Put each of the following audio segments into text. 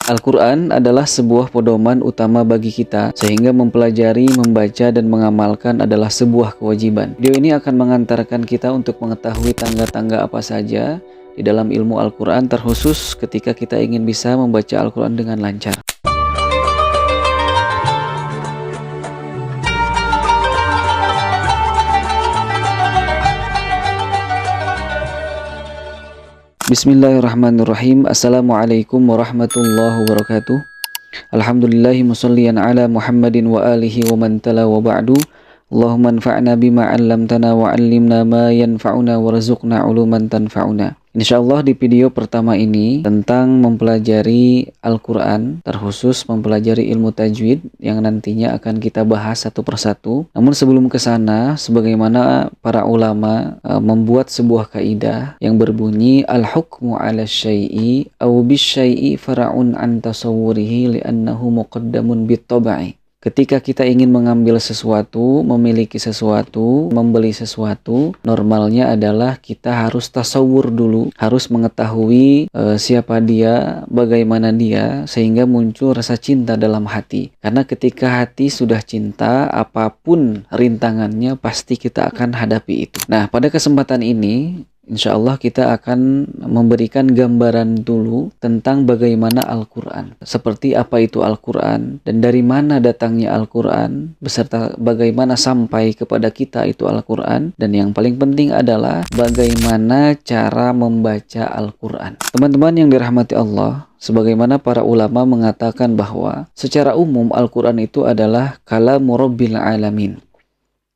Al-Quran adalah sebuah pedoman utama bagi kita, sehingga mempelajari, membaca, dan mengamalkan adalah sebuah kewajiban. Video ini akan mengantarkan kita untuk mengetahui tangga-tangga apa saja di dalam ilmu Al-Quran, terkhusus ketika kita ingin bisa membaca Al-Quran dengan lancar. Bismillahirrahmanirrahim. Assalamualaikum warahmatullahi wabarakatuh. Alhamdulillahi musalliyan ala Muhammadin wa alihi wa man tala wa ba'du. Allahumma anfa'na bima 'allamtana wa 'allimna ma yanfa'una warzuqna 'uluman tanfa'una. Insyaallah di video pertama ini tentang mempelajari Al-Quran, terkhusus mempelajari ilmu tajwid yang nantinya akan kita bahas satu persatu. Namun sebelum ke sana, sebagaimana para ulama membuat sebuah kaidah yang berbunyi al-hukmu 'ala syai'i aw bisyai'i fara'un an tasawwurihi li'annahu muqaddamun bit-tab'i. Ketika kita ingin mengambil sesuatu, memiliki sesuatu, membeli sesuatu, normalnya adalah kita harus tasawur dulu, harus mengetahui siapa dia, bagaimana dia, sehingga muncul rasa cinta dalam hati. Karena ketika hati sudah cinta, apapun rintangannya pasti kita akan hadapi itu. Nah, pada kesempatan ini insya Allah kita akan memberikan gambaran dulu tentang bagaimana Al-Quran. Seperti apa itu Al-Quran, dan dari mana datangnya Al-Quran, beserta bagaimana sampai kepada kita itu Al-Quran. Dan yang paling penting adalah bagaimana cara membaca Al-Quran. Teman-teman yang dirahmati Allah, sebagaimana para ulama mengatakan bahwa secara umum Al-Quran itu adalah kalamu Rabbil Alamin.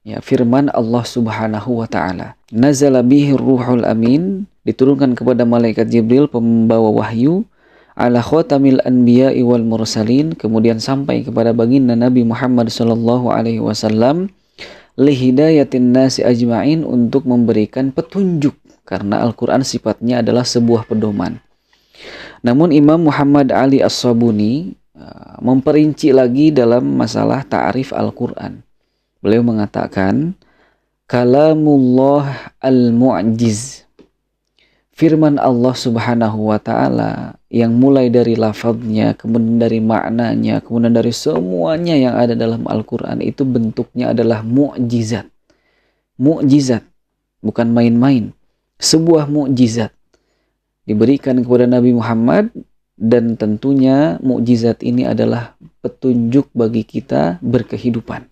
Ya, firman Allah Subhanahu wa Ta'ala. Nazala bihi ruhul amin, diturunkan kepada malaikat Jibril pembawa wahyu, ala khatamil anbiya'i wal mursalin, kemudian sampai kepada baginda Nabi Muhammad sallallahu alaihi wasallam, li hidayatin nasi ajma'in, untuk memberikan petunjuk, karena Al-Qur'an sifatnya adalah sebuah pedoman. Namun Imam Muhammad Ali As-Sabuni memperinci lagi dalam masalah ta'rif Al-Qur'an. Beliau mengatakan, kalamullah al-mu'jiz, firman Allah Subhanahu wa Ta'ala yang mulai dari lafadznya, kemudian dari maknanya, kemudian dari semuanya yang ada dalam Al-Quran itu bentuknya adalah mu'jizat. Mu'jizat, bukan main-main. Sebuah mu'jizat diberikan kepada Nabi Muhammad, dan tentunya mu'jizat ini adalah petunjuk bagi kita berkehidupan.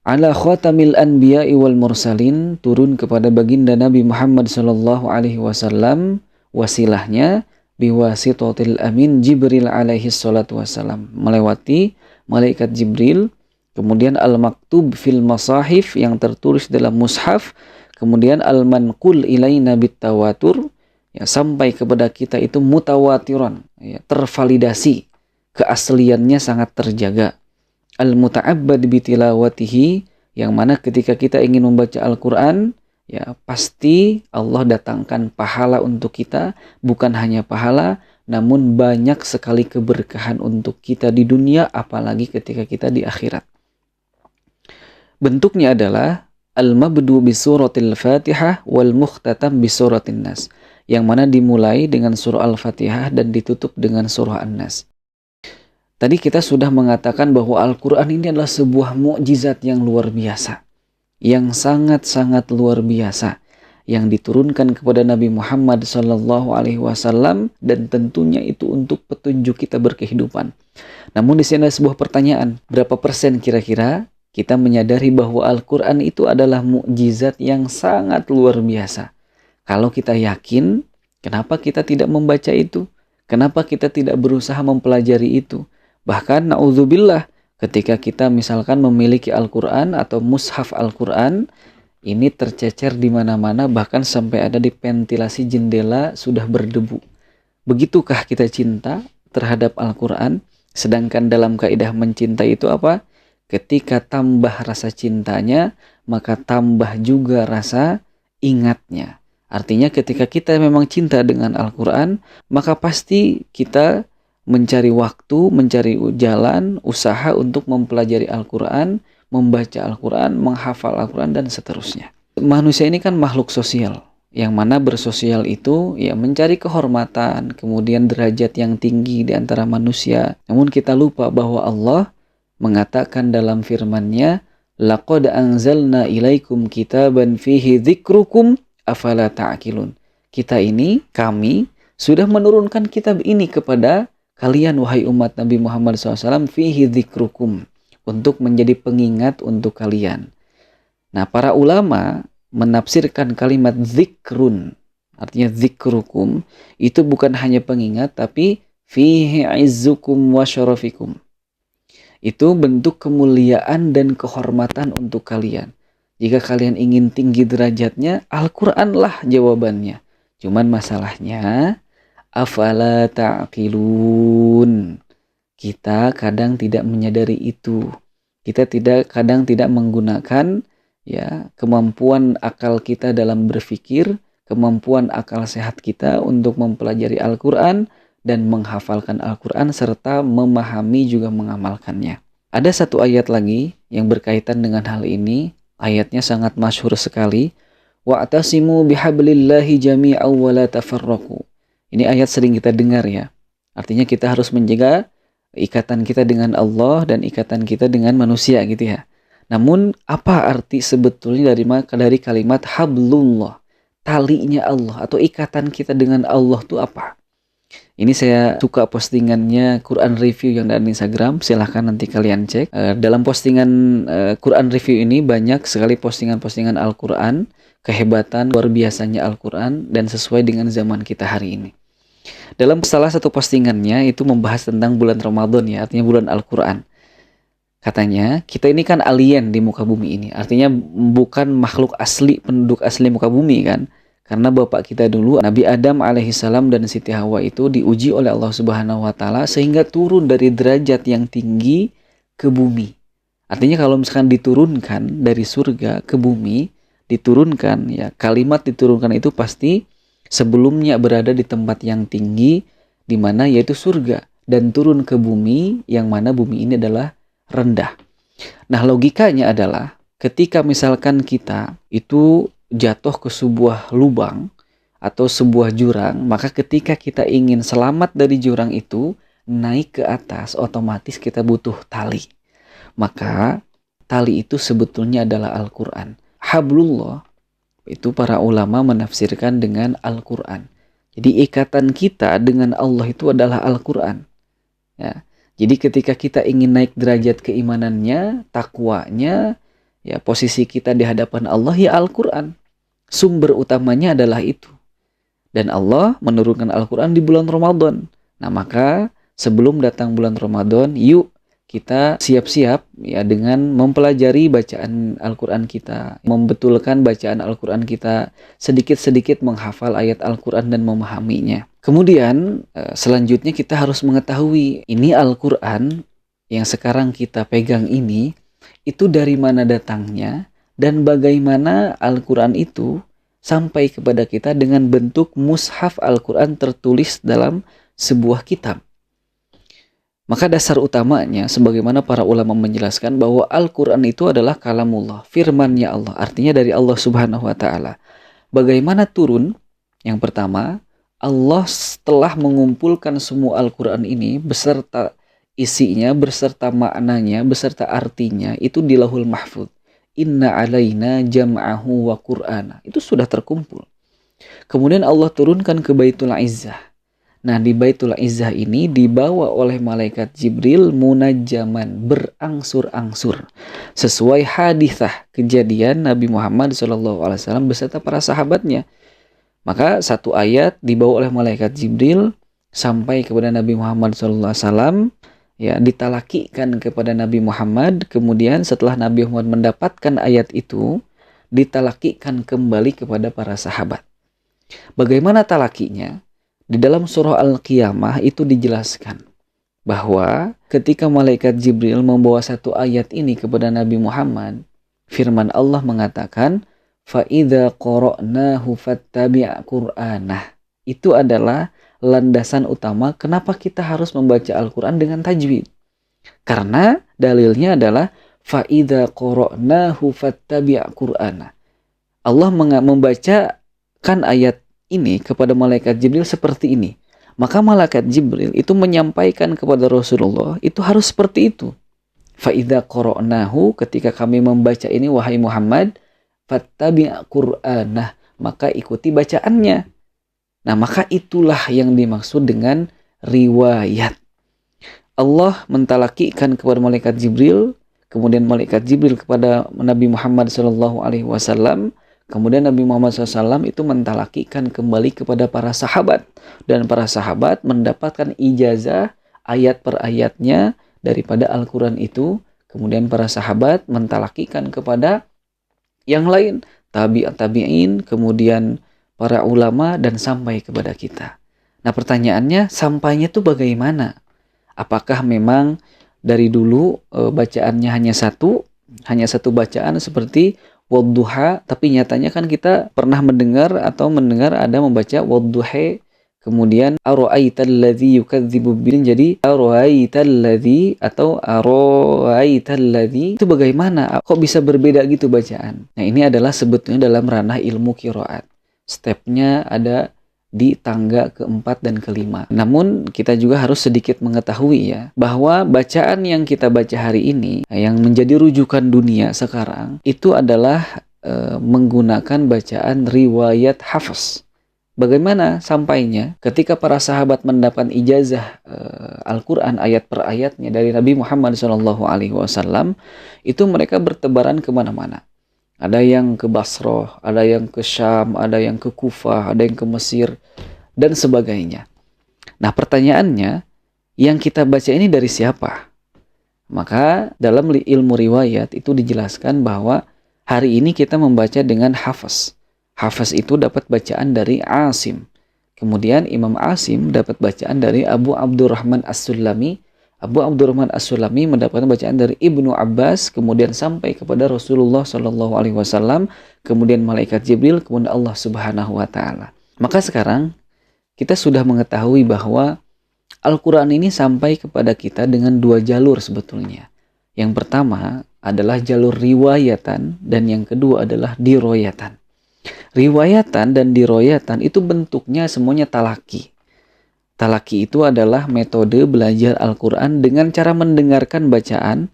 Ala khatamil anbiya'i wal mursalin, turun kepada baginda Nabi Muhammad sallallahu alaihi wasallam, wasilahnya biwasitatil amin Jibril alaihi salatu wasallam, melewati malaikat Jibril, kemudian al-maktub fil masahif, yang tertulis dalam mushaf, kemudian al-manqul ilaina bitawatur, ya, sampai kepada kita itu mutawatiran, ya, tervalidasi, keasliannya sangat terjaga. Al-muta'abbad bitilawatihi, yang mana ketika kita ingin membaca Al-Quran, ya pasti Allah datangkan pahala untuk kita, bukan hanya pahala, namun banyak sekali keberkahan untuk kita di dunia, apalagi ketika kita di akhirat. Bentuknya adalah al-mabdu bisuratil Fatihah wal mukhtatam bisuratin Nas, yang mana dimulai dengan surah Al-Fatihah dan ditutup dengan surah An-Nas. Tadi kita sudah mengatakan bahwa Al-Quran ini adalah sebuah mukjizat yang luar biasa, yang sangat-sangat luar biasa, yang diturunkan kepada Nabi Muhammad SAW, dan tentunya itu untuk petunjuk kita berkehidupan. Namun di sini ada sebuah pertanyaan, berapa persen kira-kira kita menyadari bahwa Al-Quran itu adalah mukjizat yang sangat luar biasa? Kalau kita yakin, kenapa kita tidak membaca itu? Kenapa kita tidak berusaha mempelajari itu? Bahkan na'udzubillah, ketika kita misalkan memiliki Al-Quran atau mushaf Al-Quran, ini tercecer di mana-mana, bahkan sampai ada di ventilasi jendela sudah berdebu. Begitukah kita cinta terhadap Al-Quran? Sedangkan dalam kaidah mencintai itu apa? Ketika tambah rasa cintanya, maka tambah juga rasa ingatnya. Artinya ketika kita memang cinta dengan Al-Quran, maka pasti kita mencari waktu, mencari jalan, usaha untuk mempelajari Al-Quran, membaca Al-Quran, menghafal Al-Quran, dan seterusnya. Manusia ini kan makhluk sosial, yang mana bersosial itu ya mencari kehormatan, kemudian derajat yang tinggi di antara manusia. Namun kita lupa bahwa Allah mengatakan dalam firman-Nya, "Laqad anzalna ilaikum kitaban fihi dzikrukum afala ta'qilun." Kami sudah menurunkan kitab ini kepada kalian wahai umat Nabi Muhammad SAW, fihi dzikrukum, untuk menjadi pengingat untuk kalian. Nah, para ulama menafsirkan kalimat zikrun, artinya zikrukum, itu bukan hanya pengingat, tapi fihi izzukum wa syarafikum. Itu bentuk kemuliaan dan kehormatan untuk kalian. Jika kalian ingin tinggi derajatnya, Al-Quran lah jawabannya. Cuman masalahnya, afala ta'qilun. Kita kadang tidak menyadari itu. Kita kadang tidak menggunakan ya kemampuan akal kita dalam berpikir, kemampuan akal sehat kita untuk mempelajari Al-Quran dan menghafalkan Al-Quran serta memahami juga mengamalkannya. Ada satu ayat lagi yang berkaitan dengan hal ini. Ayatnya sangat masyhur sekali. Wa'tasimu bihablillahi jami'an wa la tafarraqu. Ini ayat sering kita dengar ya. Artinya kita harus menjaga ikatan kita dengan Allah dan ikatan kita dengan manusia gitu ya. Namun apa arti sebetulnya dari kalimat hablullah, talinya Allah atau ikatan kita dengan Allah itu apa? Ini saya suka postingannya Quran Review yang ada di Instagram, silahkan nanti kalian cek. Dalam postingan Quran Review ini banyak sekali postingan-postingan Al-Quran, kehebatan luar biasanya Al-Quran dan sesuai dengan zaman kita hari ini. Dalam salah satu postingannya itu membahas tentang bulan Ramadan ya, artinya bulan Al-Quran. Katanya, kita ini kan alien di muka bumi ini. Artinya bukan makhluk asli, penduduk asli muka bumi kan. Karena bapak kita dulu, Nabi Adam alaihissalam dan Siti Hawa itu diuji oleh Allah Subhanahu wa Ta'ala sehingga turun dari derajat yang tinggi ke bumi. Artinya kalau misalkan diturunkan dari surga ke bumi, diturunkan ya, kalimat diturunkan itu pasti sebelumnya berada di tempat yang tinggi, di mana yaitu surga, dan turun ke bumi yang mana bumi ini adalah rendah. Nah, logikanya adalah ketika misalkan kita itu jatuh ke sebuah lubang atau sebuah jurang, maka ketika kita ingin selamat dari jurang itu, naik ke atas, otomatis kita butuh tali. Maka tali itu sebetulnya adalah Al-Quran. Hablullah itu para ulama menafsirkan dengan Al-Quran. Jadi ikatan kita dengan Allah itu adalah Al-Quran. Ya. Jadi ketika kita ingin naik derajat keimanannya, takwanya, ya posisi kita di hadapan Allah ya Al-Quran. Sumber utamanya adalah itu. Dan Allah menurunkan Al-Quran di bulan Ramadan. Nah maka sebelum datang bulan Ramadan, yuk kita siap-siap ya dengan mempelajari bacaan Al-Quran kita, membetulkan bacaan Al-Quran kita, sedikit-sedikit menghafal ayat Al-Quran dan memahaminya. Kemudian selanjutnya kita harus mengetahui ini Al-Quran yang sekarang kita pegang ini, itu dari mana datangnya dan bagaimana Al-Quran itu sampai kepada kita dengan bentuk mushaf Al-Quran tertulis dalam sebuah kitab. Maka dasar utamanya sebagaimana para ulama menjelaskan bahwa Al-Quran itu adalah kalamullah, firman-Nya Allah, artinya dari Allah Subhanahu wa Ta'ala. Bagaimana turun? Yang pertama, Allah telah mengumpulkan semua Al-Quran ini beserta isinya, beserta maknanya, beserta artinya itu di Lauhul Mahfuz. Inna alaina jam'ahu wa Qur'ana. Itu sudah terkumpul. Kemudian Allah turunkan ke Baitul Izzah. Nah, di Baitul Izzah ini dibawa oleh malaikat Jibril munajjaman, berangsur-angsur. Sesuai hadithah kejadian Nabi Muhammad SAW beserta para sahabatnya. Maka satu ayat dibawa oleh malaikat Jibril sampai kepada Nabi Muhammad SAW, ya ditalakikan kepada Nabi Muhammad. Kemudian setelah Nabi Muhammad mendapatkan ayat itu, ditalakikan kembali kepada para sahabat. Bagaimana talakinya? Di dalam surah Al-Qiyamah itu dijelaskan bahwa ketika malaikat Jibril membawa satu ayat ini kepada Nabi Muhammad, firman Allah mengatakan, فَإِذَا قَرَأْنَاهُ فَاتَّبِعْ قُرْآنَهُ. Itu adalah landasan utama kenapa kita harus membaca Al-Quran dengan tajwid. Karena dalilnya adalah فَإِذَا قَرَأْنَاهُ فَاتَّبِعْ قُرْآنَهُ. Allah membaca ayat ini kepada malaikat Jibril seperti ini. Maka malaikat Jibril itu menyampaikan kepada Rasulullah itu harus seperti itu. Fa'idha qara'nahu, ketika kami membaca ini wahai Muhammad, fattabi' Qur'anah, maka ikuti bacaannya. Nah, maka itulah yang dimaksud dengan riwayat. Allah mentalakikan kepada malaikat Jibril, kemudian malaikat Jibril kepada Nabi Muhammad SAW, kemudian Nabi Muhammad SAW itu mentalakikan kembali kepada para sahabat, dan para sahabat mendapatkan ijazah ayat per ayatnya daripada Al-Quran itu. Kemudian para sahabat mentalakikan kepada yang lain, tabi'in, kemudian para ulama, dan sampai kepada kita. Nah, pertanyaannya, sampainya itu bagaimana? Apakah memang dari dulu bacaannya hanya satu bacaan seperti wadduha, tapi nyatanya kan kita pernah mendengar ada membaca wadduha, kemudian ara'aital ladzi yukadzibu bil, jadi ara'aital ladzi atau ara'aital ladzi, itu bagaimana? Kok bisa berbeda gitu bacaan? Nah, ini adalah sebetulnya dalam ranah ilmu qiraat. Stepnya ada di tangga keempat dan kelima. Namun kita juga harus sedikit mengetahui ya, bahwa bacaan yang kita baca hari ini, yang menjadi rujukan dunia sekarang, itu adalah menggunakan bacaan riwayat hafs. Bagaimana sampainya? Ketika para sahabat mendapat ijazah Al-Quran ayat per ayatnya dari Nabi Muhammad SAW, itu mereka bertebaran kemana-mana. Ada yang ke Basrah, ada yang ke Syam, ada yang ke Kufah, ada yang ke Mesir, dan sebagainya. Nah, pertanyaannya, yang kita baca ini dari siapa? Maka dalam ilmu riwayat itu dijelaskan bahwa hari ini kita membaca dengan hafaz. Hafaz itu dapat bacaan dari Asim. Kemudian Imam Asim dapat bacaan dari Abu Abdurrahman As-Sulami. Abu Abdurrahman As-Sulami mendapatkan bacaan dari Ibnu Abbas, kemudian sampai kepada Rasulullah SAW, kemudian malaikat Jibril, kemudian Allah Subhanahu wa Ta'ala. Maka sekarang kita sudah mengetahui bahwa Al-Quran ini sampai kepada kita dengan dua jalur sebetulnya. Yang pertama adalah jalur riwayatan, dan yang kedua adalah diroyatan. Riwayatan dan diroyatan itu bentuknya semuanya talaki. Talaki itu adalah metode belajar Al-Quran dengan cara mendengarkan bacaan,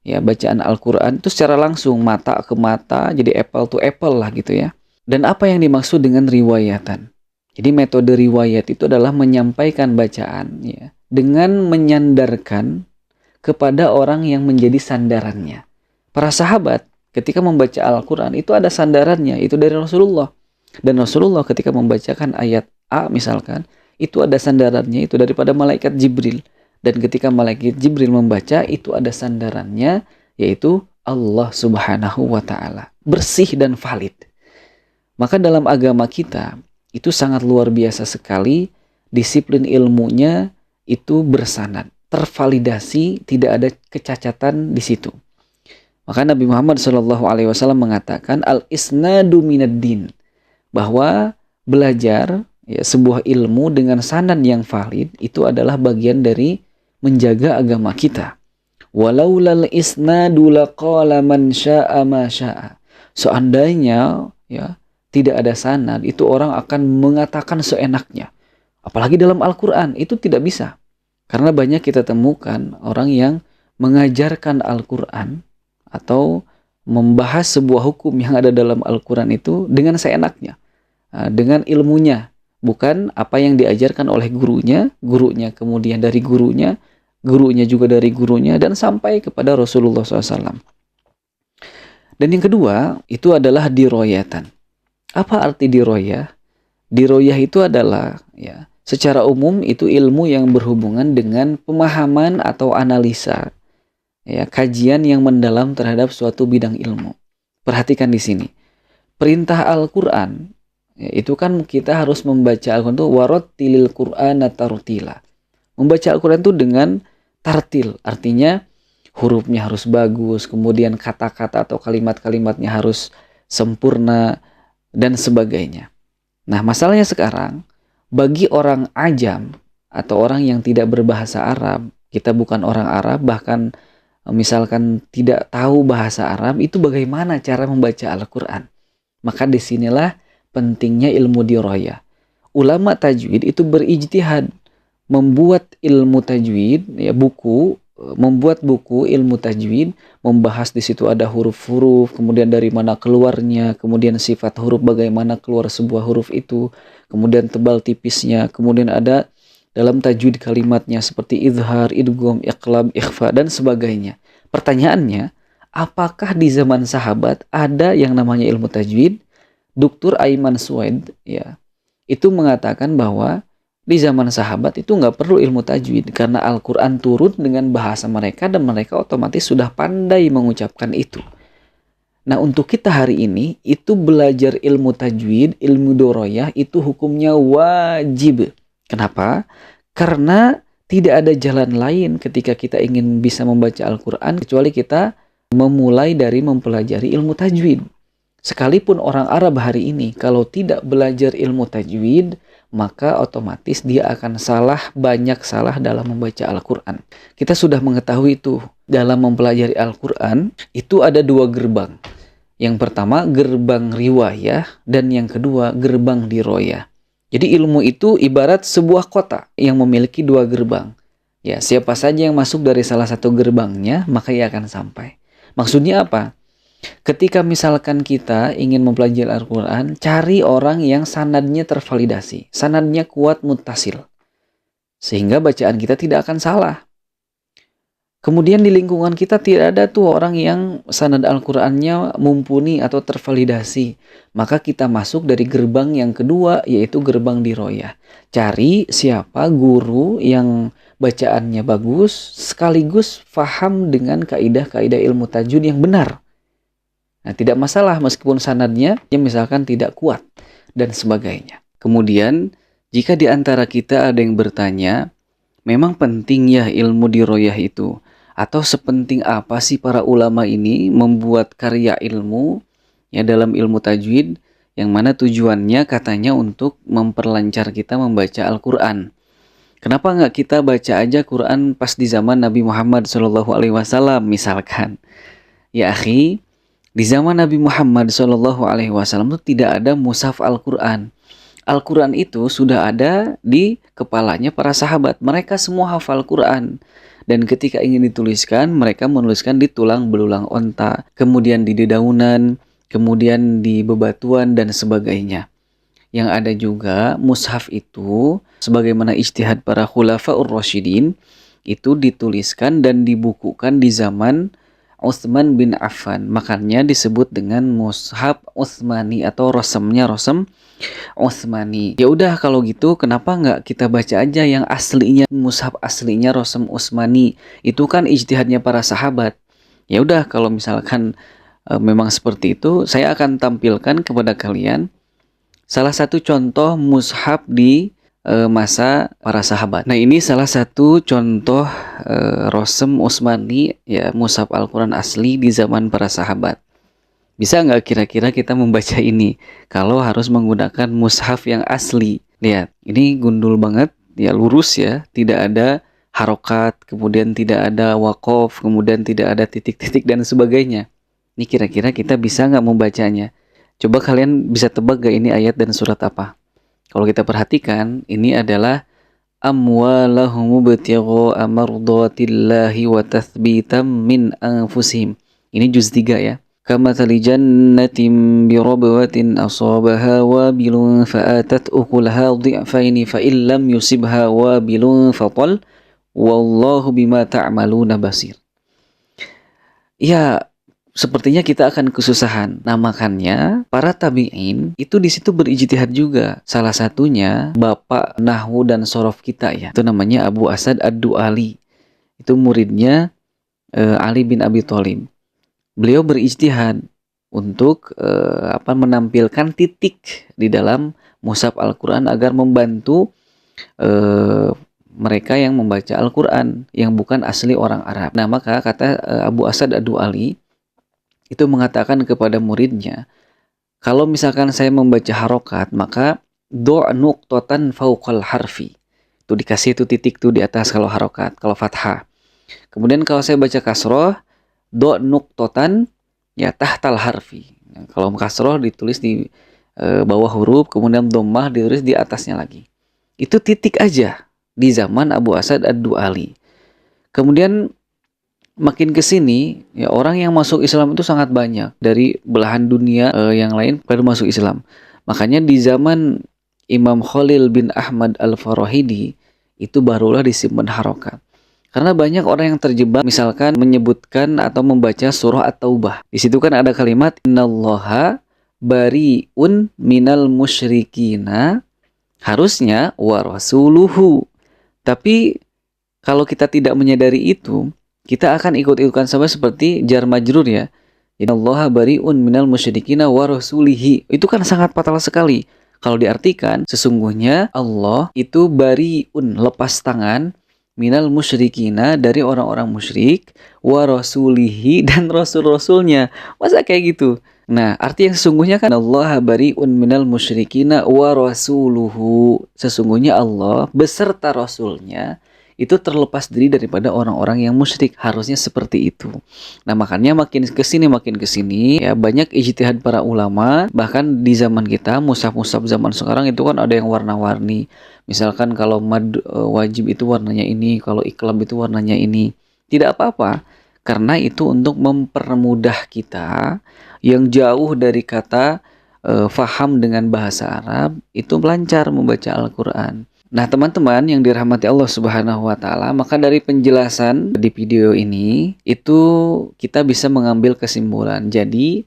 ya, bacaan Al-Quran itu secara langsung, mata ke mata, jadi apple to apple lah gitu ya. Dan apa yang dimaksud dengan riwayatan? Jadi metode riwayat itu adalah menyampaikan bacaan ya, dengan menyandarkan kepada orang yang menjadi sandarannya. Para sahabat ketika membaca Al-Quran itu ada sandarannya, itu dari Rasulullah. Dan Rasulullah ketika membacakan ayat A misalkan, itu ada sandarannya, itu daripada malaikat Jibril. Dan ketika malaikat Jibril membaca, itu ada sandarannya, yaitu Allah Subhanahu wa Ta'ala. Bersih dan valid. Maka dalam agama kita, itu sangat luar biasa sekali, disiplin ilmunya itu bersanad, tervalidasi, tidak ada kecacatan di situ. Maka Nabi Muhammad SAW mengatakan, al-isnadu minad-din, bahwa belajar ya, sebuah ilmu dengan sanad yang valid itu adalah bagian dari menjaga agama kita. Walaulal isnadu laqala man syaa ma syaa. Seandainya ya tidak ada sanad, itu orang akan mengatakan seenaknya. Apalagi dalam Al-Quran itu tidak bisa. Karena banyak kita temukan orang yang mengajarkan Al-Quran atau membahas sebuah hukum yang ada dalam Al-Quran itu dengan seenaknya, dengan ilmunya, bukan apa yang diajarkan oleh gurunya kemudian dari gurunya juga dari gurunya, dan sampai kepada Rasulullah SAW. Dan yang kedua, itu adalah diroyatan. Apa arti diroyah? Diroyah itu adalah, ya, secara umum itu ilmu yang berhubungan dengan pemahaman atau analisa, ya, kajian yang mendalam terhadap suatu bidang ilmu. Perhatikan di sini. Perintah Al-Quran, ya, itu kan kita harus membaca Al-Quran itu warattilil Qur'ana tartila. Membaca Al-Quran itu dengan tartil, artinya hurufnya harus bagus, kemudian kata-kata atau kalimat-kalimatnya harus sempurna, dan sebagainya. Nah, masalahnya sekarang, bagi orang ajam atau orang yang tidak berbahasa Arab, kita bukan orang Arab, bahkan misalkan tidak tahu bahasa Arab, itu bagaimana cara membaca Al-Quran? Maka disinilah pentingnya ilmu dirayah. Ulama tajwid itu berijtihad membuat ilmu tajwid, ya membuat buku ilmu tajwid, membahas di situ ada huruf-huruf, kemudian dari mana keluarnya, kemudian sifat huruf, bagaimana keluar sebuah huruf itu, kemudian tebal tipisnya, kemudian ada dalam tajwid kalimatnya seperti izhar, idgham, iqlab, ikhfa dan sebagainya. Pertanyaannya, apakah di zaman sahabat ada yang namanya ilmu tajwid? Dr. Aiman Suwaid ya, itu mengatakan bahwa di zaman sahabat itu nggak perlu ilmu tajwid karena Al-Quran turun dengan bahasa mereka dan mereka otomatis sudah pandai mengucapkan itu. Nah, untuk kita hari ini itu belajar ilmu tajwid, ilmu doroyah itu hukumnya wajib. Kenapa? Karena tidak ada jalan lain ketika kita ingin bisa membaca Al-Quran kecuali kita memulai dari mempelajari ilmu tajwid. Sekalipun orang Arab hari ini kalau tidak belajar ilmu tajwid, maka otomatis dia akan banyak salah dalam membaca Al-Quran. Kita sudah mengetahui itu. Dalam mempelajari Al-Quran, itu ada 2 gerbang. Yang pertama, gerbang riwayah, dan yang kedua, gerbang diroyah. Jadi ilmu itu ibarat sebuah kota yang memiliki 2 gerbang. Ya, siapa saja yang masuk dari salah satu gerbangnya, maka ia akan sampai. Maksudnya apa? Ketika misalkan kita ingin mempelajari Al-Quran, cari orang yang sanadnya tervalidasi, sanadnya kuat muttasil, sehingga bacaan kita tidak akan salah. Kemudian di lingkungan kita tidak ada tuh orang yang sanad Al-Qurannya mumpuni atau tervalidasi. Maka kita masuk dari gerbang yang kedua, yaitu gerbang diroyah. Cari siapa guru yang bacaannya bagus, sekaligus faham dengan kaidah-kaidah ilmu tajwid yang benar. Nah, tidak masalah meskipun sanadnya misalkan tidak kuat dan sebagainya. Kemudian, jika di antara kita ada yang bertanya, memang penting ya ilmu diroyah itu? Atau sepenting apa sih para ulama ini membuat karya ilmu ya dalam ilmu tajwid yang mana tujuannya katanya untuk memperlancar kita membaca Al-Quran. Kenapa nggak kita baca aja Quran pas di zaman Nabi Muhammad SAW misalkan? Ya akhi, di zaman Nabi Muhammad SAW itu tidak ada mushaf Al-Quran. Al-Quran itu sudah ada di kepalanya para sahabat. Mereka semua hafal Quran. Dan ketika ingin dituliskan, mereka menuliskan di tulang belulang onta, kemudian di dedaunan, kemudian di bebatuan, dan sebagainya. Yang ada juga mushaf itu, sebagaimana ijtihad para khulafaur rasyidin, itu dituliskan dan dibukukan di zaman Utsman bin Affan. Makanya disebut dengan mushaf Utsmani atau rosemnya rosem Utsmani. Ya udah kalau gitu kenapa nggak kita baca aja yang aslinya, mushaf aslinya rosem Utsmani. Itu kan ijtihadnya para sahabat. Ya udah kalau misalkan memang seperti itu, saya akan tampilkan kepada kalian salah satu contoh mushaf di masa para sahabat. Nah, ini salah satu contoh rosem Utsmani ya, mushaf Al-Quran asli di zaman para sahabat. Bisa nggak kira-kira kita membaca ini kalau harus menggunakan mushaf yang asli? Lihat, ini gundul banget, ya lurus ya, tidak ada harokat, kemudian tidak ada waqaf, kemudian tidak ada titik-titik dan sebagainya. Ini kira-kira kita bisa nggak membacanya? Coba kalian bisa tebak gak ini ayat dan surat apa? Kalau kita perhatikan, ini adalah amwalahum ibtigha'a mardatillahi wa tathbitan min anfusihim. Ini juz 3 ya. Kamathali jannatin birabwatin asabaha wabilun fa'atat ukulaha dhi'faini fa illam yusibha wabilun fatal wallahu bima ta'maluna basir. Ya, sepertinya kita akan kesusahan. Nah, makanya para tabi'in itu di situ berijtihad juga. Salah satunya bapak nahwu dan sorof kita ya. Itu namanya Abu Asad Ad-Du'ali. Itu muridnya Ali bin Abi Thalib. Beliau berijtihad untuk menampilkan titik di dalam mushaf Al-Quran agar membantu mereka yang membaca Al-Quran yang bukan asli orang Arab. Nah, maka kata Abu Asad Ad-Du'ali itu mengatakan kepada muridnya, kalau misalkan saya membaca harokat, maka do' nuqtotan fauqal harfi. Itu dikasih itu titik tuh di atas kalau harokat, kalau fathah. Kemudian kalau saya baca kasroh, do' nuqtotan ya tahtal harfi. Kalau kasroh ditulis di bawah huruf, kemudian dhammah ditulis di atasnya lagi. Itu titik aja di zaman Abu Asad Ad-Du'ali. Kemudian makin ke sini ya orang yang masuk Islam itu sangat banyak dari belahan dunia yang lain pada masuk Islam. Makanya di zaman Imam Khalil bin Ahmad Al-Farahidi itu barulah disimpan harokat. Karena banyak orang yang terjebak misalkan menyebutkan atau membaca surah At-Taubah. Di situ kan ada kalimat innallaha bari'un minal musyrikina, harusnya wa rasuluhu. Tapi kalau kita tidak menyadari itu, kita akan ikut-ikutan sama seperti jar majrur ya. Innallaha bari'un minal musyrikina wa rasulihi. Itu kan sangat fatal sekali. Kalau diartikan, sesungguhnya Allah itu bari'un, lepas tangan, minal musyrikina, dari orang-orang musyrik, wa rasulihi, dan rasul-rasulnya. Masa kayak gitu? Nah, arti yang sesungguhnya kan Allah bari'un minal musyrikina wa rasuluhu. Sesungguhnya Allah beserta rasulnya itu terlepas diri daripada orang-orang yang musyrik. Harusnya seperti itu. Nah, makanya makin kesini ya banyak ijtihad para ulama. Bahkan di zaman kita, mushaf-mushaf zaman sekarang itu kan ada yang warna-warni. Misalkan kalau mad wajib itu warnanya ini, kalau iqlab itu warnanya ini. Tidak apa-apa, karena itu untuk mempermudah kita yang jauh dari kata faham dengan bahasa Arab, itu lancar membaca Al-Quran. Nah, teman-teman yang dirahmati Allah Subhanahu wa taala, maka dari penjelasan di video ini itu kita bisa mengambil kesimpulan. Jadi,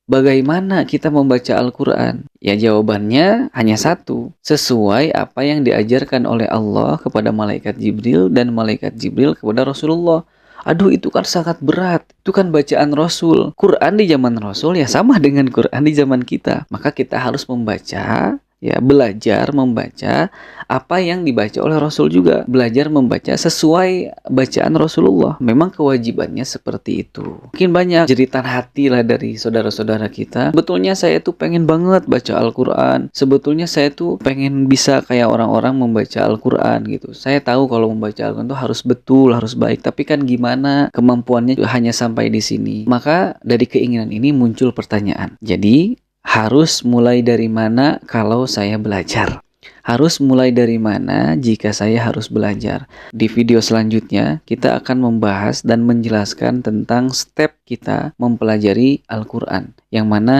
bagaimana kita membaca Al-Quran? Ya, jawabannya hanya satu. Sesuai apa yang diajarkan oleh Allah kepada malaikat Jibril dan malaikat Jibril kepada Rasulullah. Aduh, itu kan sangat berat. Itu kan bacaan Rasul. Quran di zaman Rasul ya sama dengan Quran di zaman kita. Maka kita harus membaca, ya, belajar membaca apa yang dibaca oleh Rasul juga. Belajar membaca sesuai bacaan Rasulullah. Memang kewajibannya seperti itu. Mungkin banyak jeritan hati lah dari saudara-saudara kita. Sebetulnya saya tuh pengen banget baca Al-Quran. Sebetulnya saya tuh pengen bisa kayak orang-orang membaca Al-Quran gitu. Saya tahu kalau membaca Al-Quran tuh harus betul, harus baik. Tapi kan gimana, kemampuannya hanya sampai di sini. Maka dari keinginan ini muncul pertanyaan. Jadi, harus mulai dari mana kalau saya belajar? Harus mulai dari mana jika saya harus belajar? Di video selanjutnya, kita akan membahas dan menjelaskan tentang step kita mempelajari Al-Quran. Yang mana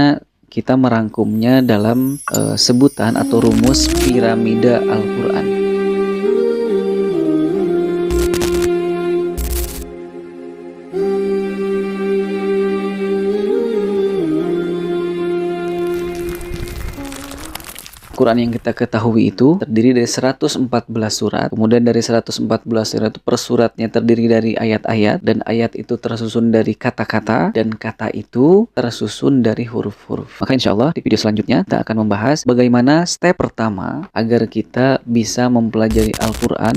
kita merangkumnya dalam sebutan atau rumus piramida Al-Quran. Quran yang kita ketahui itu terdiri dari 114 surat. Kemudian dari 114 surat itu per suratnya terdiri dari ayat-ayat. Dan ayat itu tersusun dari kata-kata. Dan kata itu tersusun dari huruf-huruf. Maka insya Allah di video selanjutnya kita akan membahas bagaimana step pertama agar kita bisa mempelajari Al-Quran